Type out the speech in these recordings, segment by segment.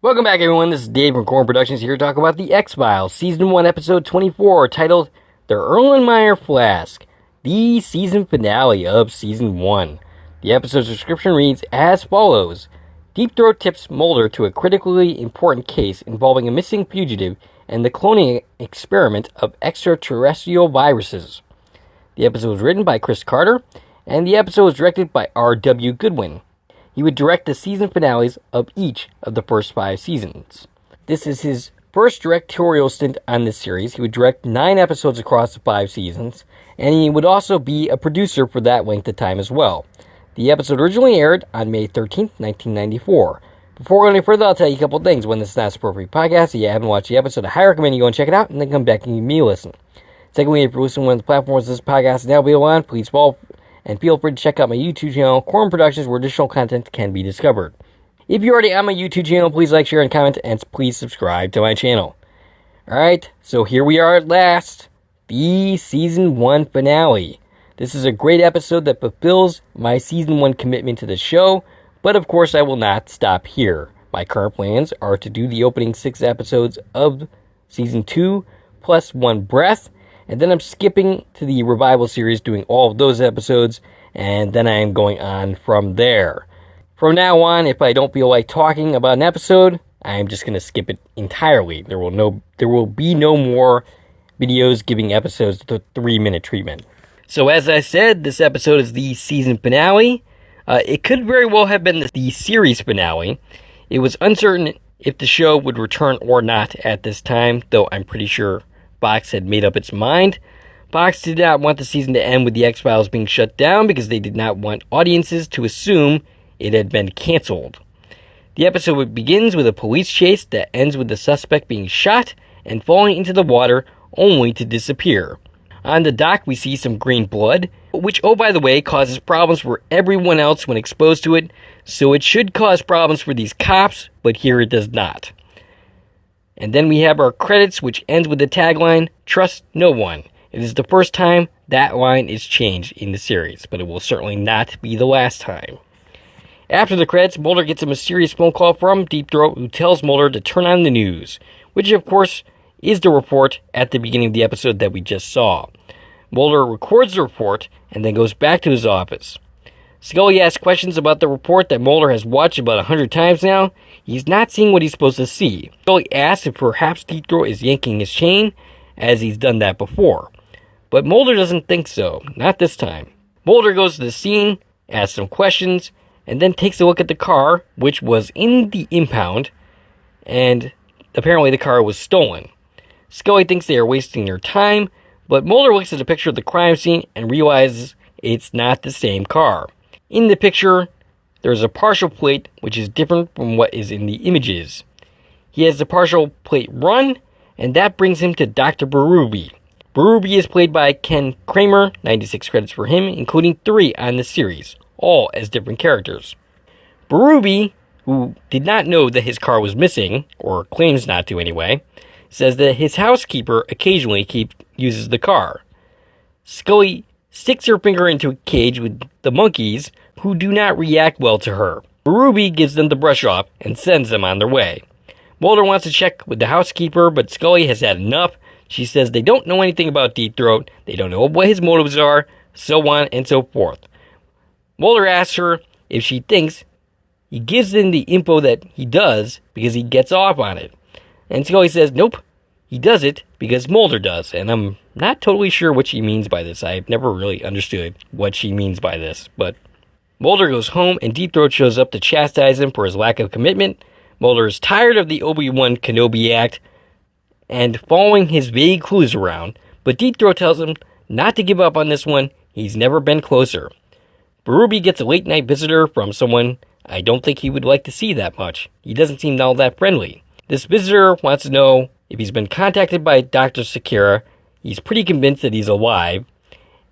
Welcome back, everyone. This is Dave from Corn Productions here to talk about The X-Files, Season 1, Episode 24, titled The Erlenmeyer Flask, the season finale of Season 1. The episode's description reads as follows. Deep Throat tips Mulder to a critically important case involving a missing fugitive and the cloning experiment of extraterrestrial viruses. The episode was written by Chris Carter, and the episode was directed by R.W. Goodwin. He would direct the season finales of each of the first 5 seasons. This is his first directorial stint on this series. He would direct 9 episodes across the 5 seasons, and he would also be a producer for that length of time as well. The episode originally aired on May 13th, 1994. Before going any further, I'll tell you a couple things. When this is not a appropriate podcast, if you haven't watched the episode, I highly recommend you go and check it out, and then come back and give me a listen. Secondly, if you're listening to one of the platforms this podcast is now available on, please follow and feel free to check out my YouTube channel, Corn Productions, where additional content can be discovered. If you're already on my YouTube channel, please like, share, and comment, and please subscribe to my channel. Alright, so here we are at last, the Season 1 finale. This is a great episode that fulfills my Season 1 commitment to the show, but of course I will not stop here. My current plans are to do the opening 6 episodes of Season 2, plus 1 breath, and then I'm skipping to the revival series, doing all of those episodes, and then I am going on from there. From now on, if I don't feel like talking about an episode, I'm just going to skip it entirely. There will be no more videos giving episodes the 3-minute treatment. So as I said, this episode is the season finale. It could very well have been the series finale. It was uncertain if the show would return or not at this time, though I'm pretty sure Fox had made up its mind. Fox did not want the season to end with the X-Files being shut down because they did not want audiences to assume it had been canceled. The episode begins with a police chase that ends with the suspect being shot and falling into the water only to disappear. On the dock, we see some green blood, which, oh by the way, causes problems for everyone else when exposed to it, so it should cause problems for these cops, but here it does not. And then we have our credits, which ends with the tagline, "Trust no one." It is the first time that line is changed in the series, but it will certainly not be the last time. After the credits, Mulder gets a mysterious phone call from Deep Throat, who tells Mulder to turn on the news, which of course is the report at the beginning of the episode that we just saw. Mulder records the report and then goes back to his office. Scully asks questions about the report that Mulder has watched about 100 times now. He's not seeing what he's supposed to see. Scully asks if perhaps Deep Throat is yanking his chain, as he's done that before. But Mulder doesn't think so, not this time. Mulder goes to the scene, asks some questions, and then takes a look at the car, which was in the impound, and apparently the car was stolen. Scully thinks they are wasting their time, but Mulder looks at a picture of the crime scene and realizes it's not the same car. In the picture, there's a partial plate which is different from what is in the images. He has the partial plate run, and that brings him to Dr. Berube. Berube is played by Ken Kramer, 96 credits for him, including 3 on the series, all as different characters. Berube, who did not know that his car was missing, or claims not to anyway, says that his housekeeper occasionally uses the car. Scully sticks her finger into a cage with the monkeys, who do not react well to her. Berube gives them the brush off and sends them on their way. Mulder wants to check with the housekeeper, but Scully has had enough. She says they don't know anything about Deep Throat, they don't know what his motives are, so on and so forth. Mulder asks her if she thinks he gives them the info that he does because he gets off on it. And Scully says, nope, he does it because Mulder does. And I'm not totally sure what she means by this. I've never really understood what she means by this. But Mulder goes home and Deep Throat shows up to chastise him for his lack of commitment. Mulder is tired of the Obi-Wan Kenobi act and following his vague clues around. But Deep Throat tells him not to give up on this one. He's never been closer. Berube gets a late night visitor from someone I don't think he would like to see that much. He doesn't seem all that friendly. This visitor wants to know if he's been contacted by Dr. Sakura. He's pretty convinced that he's alive.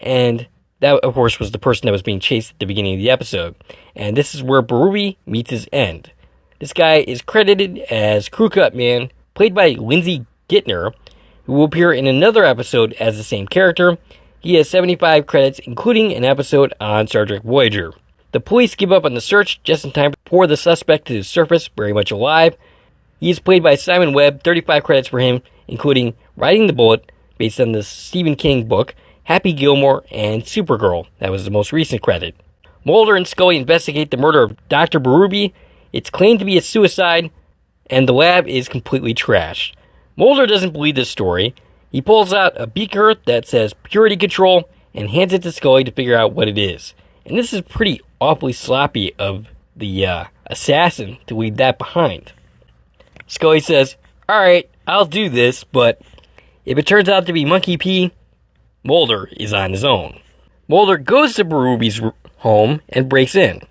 And that, of course, was the person that was being chased at the beginning of the episode. And this is where Berube meets his end. This guy is credited as Crew Cut Man, played by Lindsay Gittner, who will appear in another episode as the same character. He has 75 credits, including an episode on Star Trek Voyager. The police give up on the search just in time for the suspect to surface, very much alive. He is played by Simon Webb, 35 credits for him, including Riding the Bullet, based on the Stephen King book, Happy Gilmore, and Supergirl. That was the most recent credit. Mulder and Scully investigate the murder of Dr. Berube. It's claimed to be a suicide, and the lab is completely trashed. Mulder doesn't believe this story. He pulls out a beaker that says purity control and hands it to Scully to figure out what it is. And this is pretty awfully sloppy of the assassin to leave that behind. Scully says, "Alright, I'll do this, but if it turns out to be monkey pee, Mulder is on his own." Mulder goes to Berube's home and breaks in.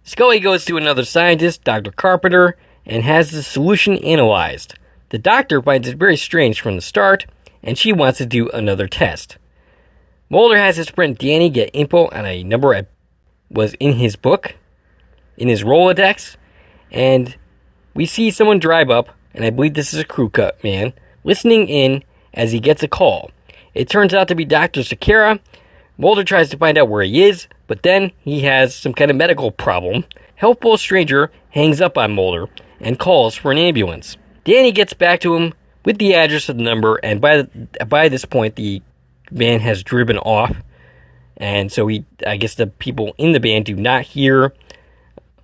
Scully goes to another scientist, Dr. Carpenter, and has the solution analyzed. The doctor finds it very strange from the start, and she wants to do another test. Mulder has his friend Danny get info on a number that was in his book, in his Rolodex, and we see someone drive up, and I believe this is a crew cut man, listening in as he gets a call. It turns out to be Dr. Sakara. Mulder tries to find out where he is, but then he has some kind of medical problem. Helpful stranger hangs up on Mulder and calls for an ambulance. Danny gets back to him with the address of the number, and by this point, the van has driven off, and so I guess the people in the van do not hear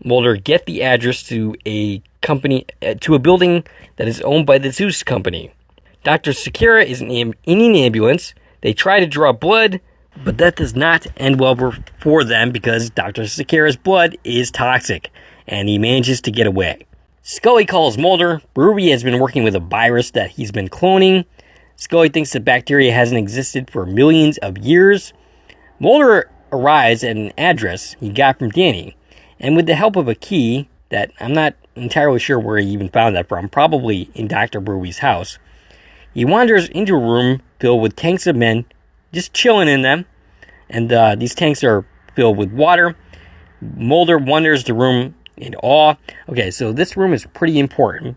Mulder get the address to a company, to a building that is owned by the Zeus company. Dr. Sakara is in an ambulance. They try to draw blood, but that does not end well for them because Dr. Sakara's blood is toxic, and he manages to get away. Scully calls Mulder. Berube has been working with a virus that he's been cloning. Scully thinks the bacteria hasn't existed for millions of years. Mulder arrives at an address he got from Danny, and with the help of a key that I'm not entirely sure where he even found that from, probably in Dr. Berube's house, he wanders into a room filled with tanks of men just chilling in them, and these tanks are filled with water. Mulder wanders the room in awe. Okay, so this room is pretty important.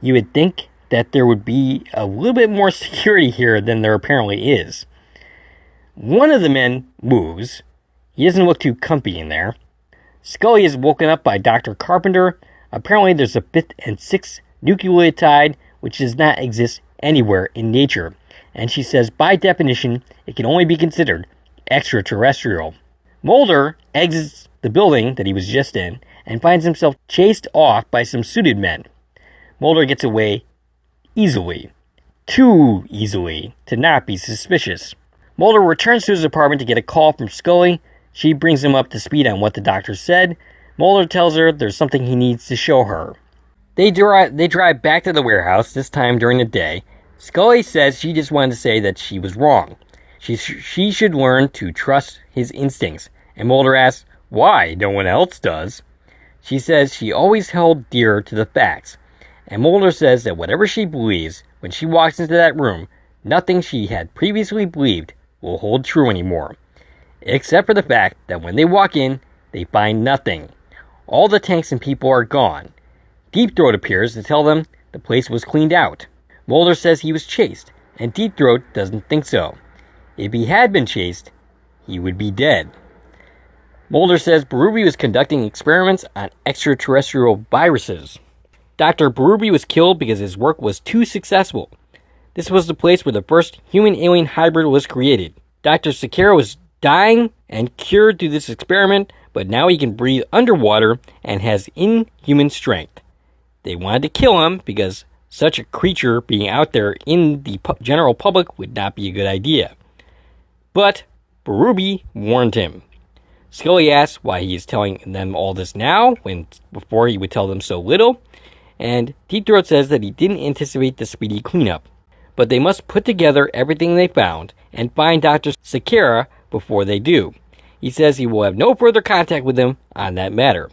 You would think that there would be a little bit more security here than there apparently is. One of the men moves. He doesn't look too comfy in there. Scully is woken up by Dr. Carpenter. Apparently there's a 5th and 6th nucleotide which does not exist anywhere in nature. And she says, by definition, it can only be considered extraterrestrial. Mulder exits the building that he was just in and finds himself chased off by some suited men. Mulder gets away easily. Too easily to not be suspicious. Mulder returns to his apartment to get a call from Scully. She brings him up to speed on what the doctor said. Mulder tells her there's something he needs to show her. They drive back to the warehouse, this time during the day. Scully says she just wanted to say that she was wrong. She should learn to trust his instincts. And Mulder asks, why? No one else does. She says she always held dear to the facts. And Mulder says that whatever she believes, when she walks into that room, nothing she had previously believed will hold true anymore. Except for the fact that when they walk in, they find nothing. All the tanks and people are gone. Deep Throat appears to tell them the place was cleaned out. Mulder says he was chased, and Deep Throat doesn't think so. If he had been chased, he would be dead. Mulder says Berube was conducting experiments on extraterrestrial viruses. Dr. Berube was killed because his work was too successful. This was the place where the first human-alien hybrid was created. Dr. Sakara was dying and cured through this experiment, but now he can breathe underwater and has inhuman strength. They wanted to kill him because such a creature being out there in the general public would not be a good idea. But Berube warned him. Scully asks why he is telling them all this now, when before he would tell them so little, and Deep Throat says that he didn't anticipate the speedy cleanup, but they must put together everything they found and find Dr. Sakara before they do. He says he will have no further contact with them on that matter.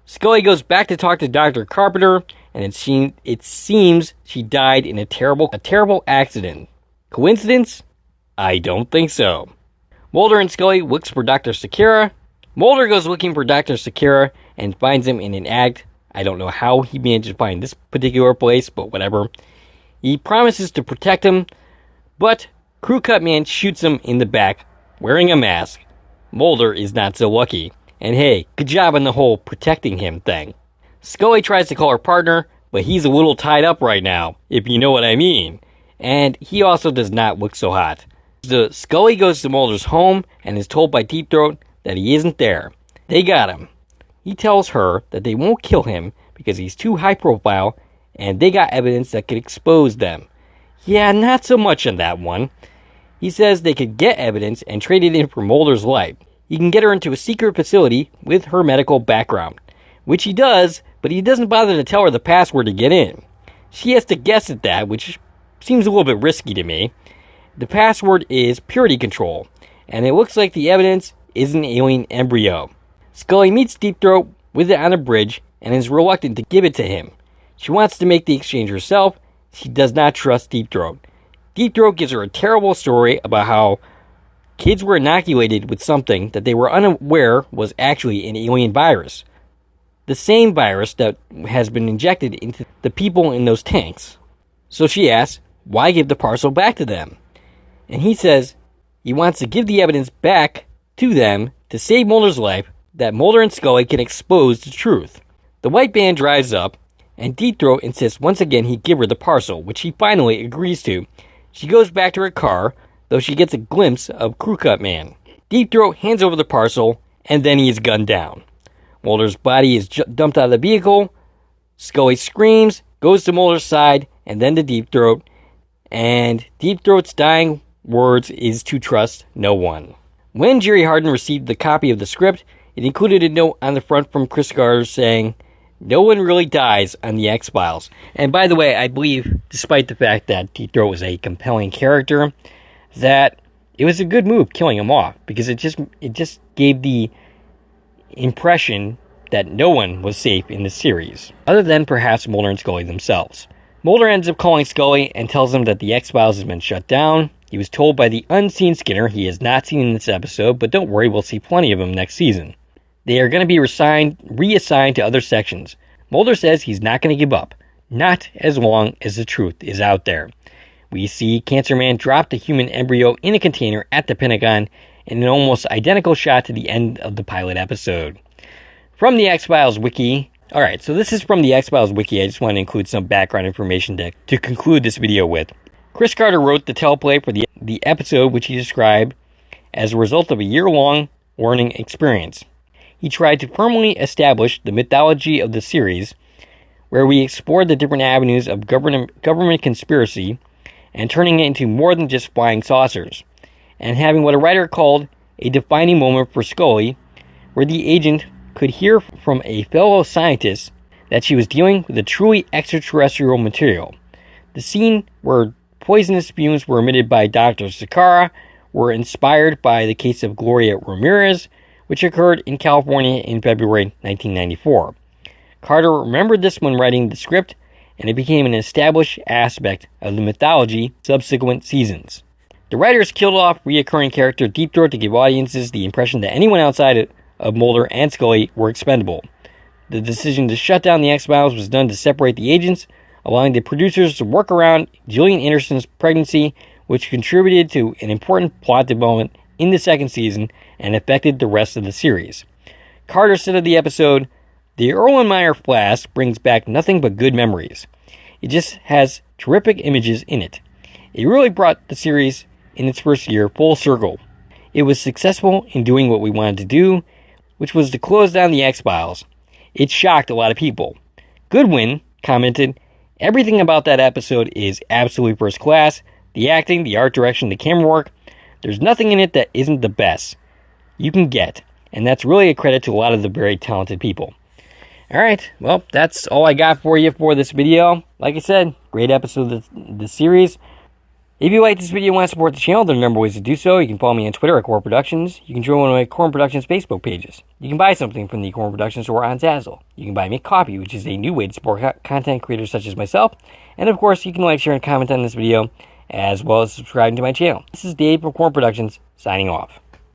Scully goes back to talk to Dr. Carpenter, and it seems she died in a terrible accident. Coincidence? I don't think so. Mulder and Scully looks for Dr. Sakara. Mulder goes looking for Dr. Sakara and finds him in an attic. I don't know how he managed to find this particular place, but whatever. He promises to protect him, but Crew Cut Man shoots him in the back, wearing a mask. Mulder is not so lucky. And hey, good job on the whole protecting him thing. Scully tries to call her partner, but he's a little tied up right now, if you know what I mean. And he also does not look so hot. Scully goes to Mulder's home and is told by Deep Throat that he isn't there. They got him. He tells her that they won't kill him because he's too high profile and they got evidence that could expose them. Yeah, not so much on that one. He says they could get evidence and trade it in for Mulder's life. He can get her into a secret facility with her medical background, which he does, but he doesn't bother to tell her the password to get in. She has to guess at that, which seems a little bit risky to me. The password is purity control, and it looks like the evidence is an alien embryo. Scully meets Deep Throat with it on a bridge and is reluctant to give it to him. She wants to make the exchange herself. She does not trust Deep Throat. Deep Throat gives her a terrible story about how kids were inoculated with something that they were unaware was actually an alien virus. The same virus that has been injected into the people in those tanks. So she asks, why give the parcel back to them? And he says he wants to give the evidence back to them to save Mulder's life, that Mulder and Scully can expose the truth. The white van drives up, and Deep Throat insists once again he give her the parcel, which she finally agrees to. She goes back to her car, though she gets a glimpse of Crew Cut Man. Deep Throat hands over the parcel, and then he is gunned down. Mulder's body is dumped out of the vehicle. Scully screams, goes to Mulder's side, and then to Deep Throat. And Deep Throat's dying words is to trust no one. When Jerry Hardin received the copy of the script, it included a note on the front from Chris Carter saying, "No one really dies on the X-Files." And by the way, I believe, despite the fact that Deep Throat was a compelling character, that it was a good move killing him off, because it just gave the impression that no one was safe in the series, other than perhaps Mulder and Scully themselves. Mulder ends up calling Scully and tells him that the X-Files has been shut down. He was told by the unseen Skinner he is not seen in this episode, but don't worry, we'll see plenty of him next season. They are going to be reassigned to other sections. Mulder says he's not going to give up, not as long as the truth is out there. We see Cancer Man drop the human embryo in a container at the Pentagon in an almost identical shot to the end of the pilot episode. From the X-Files wiki. Alright, so this is from the X-Files wiki. I just want to include some background information to conclude this video with. Chris Carter wrote the teleplay for the episode, which he described as a result of a year-long learning experience. He tried to firmly establish the mythology of the series, where we explored the different avenues of government conspiracy and turning it into more than just flying saucers, and having what a writer called a defining moment for Scully, where the agent could hear from a fellow scientist that she was dealing with a truly extraterrestrial material. The scene where poisonous fumes were emitted by Dr. Sakara were inspired by the case of Gloria Ramirez, which occurred in California in February 1994. Carter remembered this when writing the script, and it became an established aspect of the mythology subsequent seasons. The writers killed off reoccurring character Deep Throat to give audiences the impression that anyone outside of Mulder and Scully were expendable. The decision to shut down the X-Files was done to separate the agents, allowing the producers to work around Gillian Anderson's pregnancy, which contributed to an important plot development in the second season and affected the rest of the series. Carter said of the episode, "The Erlenmeyer Flask brings back nothing but good memories. It just has terrific images in it. It really brought the series in its first year full circle. It was successful in doing what we wanted to do, which was to close down the X-Files. It shocked a lot of people." Goodwin commented, "Everything about that episode is absolutely first class. The acting, the art direction, the camera work. There's nothing in it that isn't the best you can get. And that's really a credit to a lot of the very talented people." Alright, well, that's all I got for you for this video. Like I said, great episode of the series. If you like this video and want to support the channel, there are a number of ways to do so. You can follow me on Twitter at Core Productions. You can join one of my Core Productions Facebook pages. You can buy something from the Core Productions store on Zazzle. You can buy me coffee, which is a new way to support content creators such as myself. And of course, you can like, share, and comment on this video, as well as subscribing to my channel. This is Dave from Core Productions, signing off.